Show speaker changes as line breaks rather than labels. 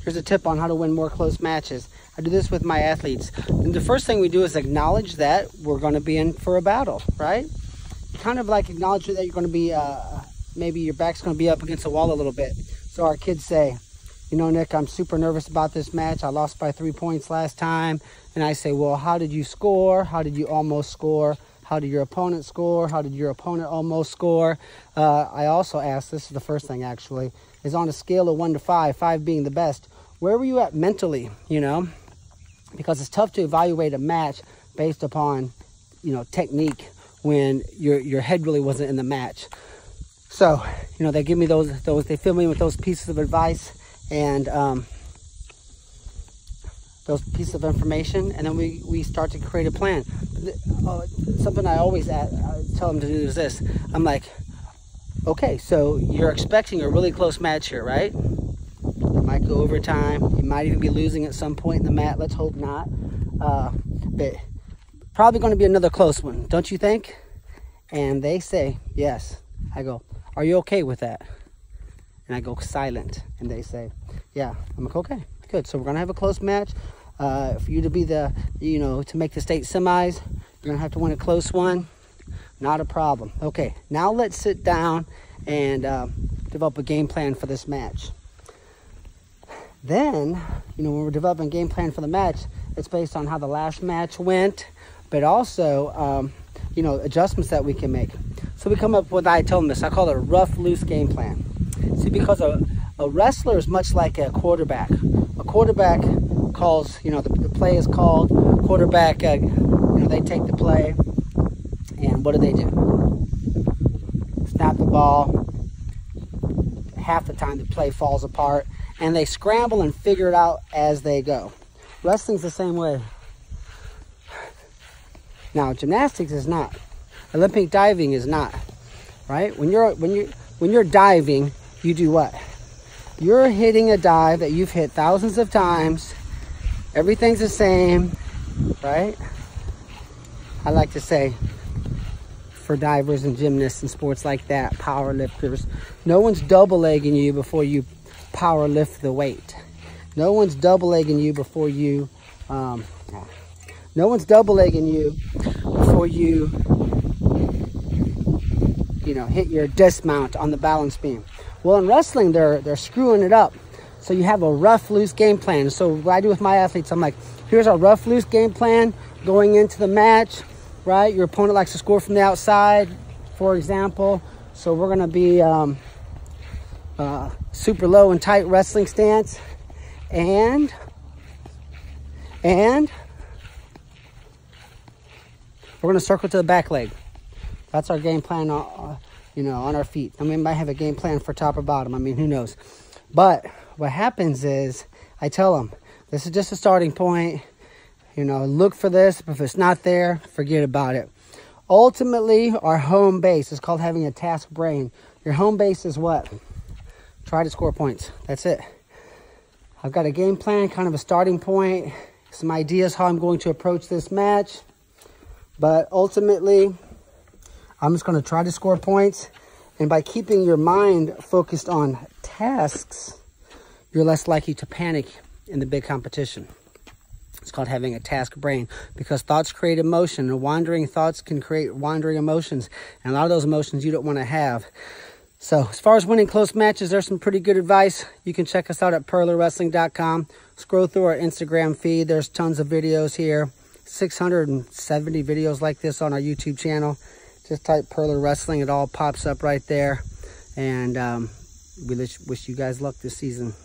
here's a tip on how to win more close matches. I do this with my athletes. And the first thing we do is acknowledge that we're going to be in for a battle, right? Kind of like acknowledge that you're going to be, maybe your back's going to be up against the wall a little bit. So our kids say, you know, Nick, I'm super nervous about this match. I lost by 3 points last time. And I say, well, how did you score? How did you almost score? How did your opponent score? How did your opponent almost score? I also ask, this is the first thing actually, is on a scale of 1 to 5, 5 being the best, where were you at mentally, you know? Because it's tough to evaluate a match based upon, you know, technique when your head really wasn't in the match. So, you know, they give me they fill me with those pieces of advice and those pieces of information, and then we start to create a plan. Something I always tell them to do is this. I'm like, okay, so you're expecting a really close match here, right? It might go overtime. You might even be losing at some point in the match. Let's hope not. But probably going to be another close one, don't you think? And they say, yes. I go, are you okay with that? And I go silent. And they say, yeah. I'm like, okay, good. So we're going to have a close match. For you to be the, you know, to make the state semis, you're going to have to win a close one. Not a problem. Okay, now let's sit down and develop a game plan for this match. Then, you know, when we're developing a game plan for the match, it's based on how the last match went, but also, you know, adjustments that we can make. So we come up with, I tell them this, I call it a rough, loose game plan. See, because a wrestler is much like a quarterback. A quarterback calls, you know, the play is called, quarterback, you know, they take the play, and what do? Snap the ball. Half the time the play falls apart, and they scramble and figure it out as they go. Wrestling's the same way. Now, gymnastics is not. Olympic diving is not. Right? When you're diving, you do what? You're hitting a dive that you've hit thousands of times. Everything's the same, right? I like to say, for divers and gymnasts and sports like that, power lifters, no one's double legging you before you power lift the weight. No one's double legging you before you you know, hit your dismount on the balance beam. Well, in wrestling, they're screwing it up. So you have a rough, loose game plan. So what I do with my athletes, I'm like, here's our rough, loose game plan going into the match, right? Your opponent likes to score from the outside, for example. So we're going to be super low and tight wrestling stance. And we're going to circle to the back leg. That's our game plan, you know, on our feet. I mean, we might have a game plan for top or bottom. I mean, who knows? But what happens is I tell them, this is just a starting point. You know, look for this. If it's not there, forget about it. Ultimately, our home base is called having a task brain. Your home base is what? Try to score points. That's it. I've got a game plan, kind of a starting point, some ideas how I'm going to approach this match. But ultimately, I'm just going to try to score points. And by keeping your mind focused on tasks, you're less likely to panic in the big competition. It's called having a task brain, because thoughts create emotion, and wandering thoughts can create wandering emotions. And a lot of those emotions you don't want to have. So as far as winning close matches, there's some pretty good advice. You can check us out at purlerwrestling.com. Scroll through our Instagram feed. There's tons of videos here. 670 videos like this on our YouTube channel. Just type Purler Wrestling. It all pops up right there. And we wish you guys luck this season.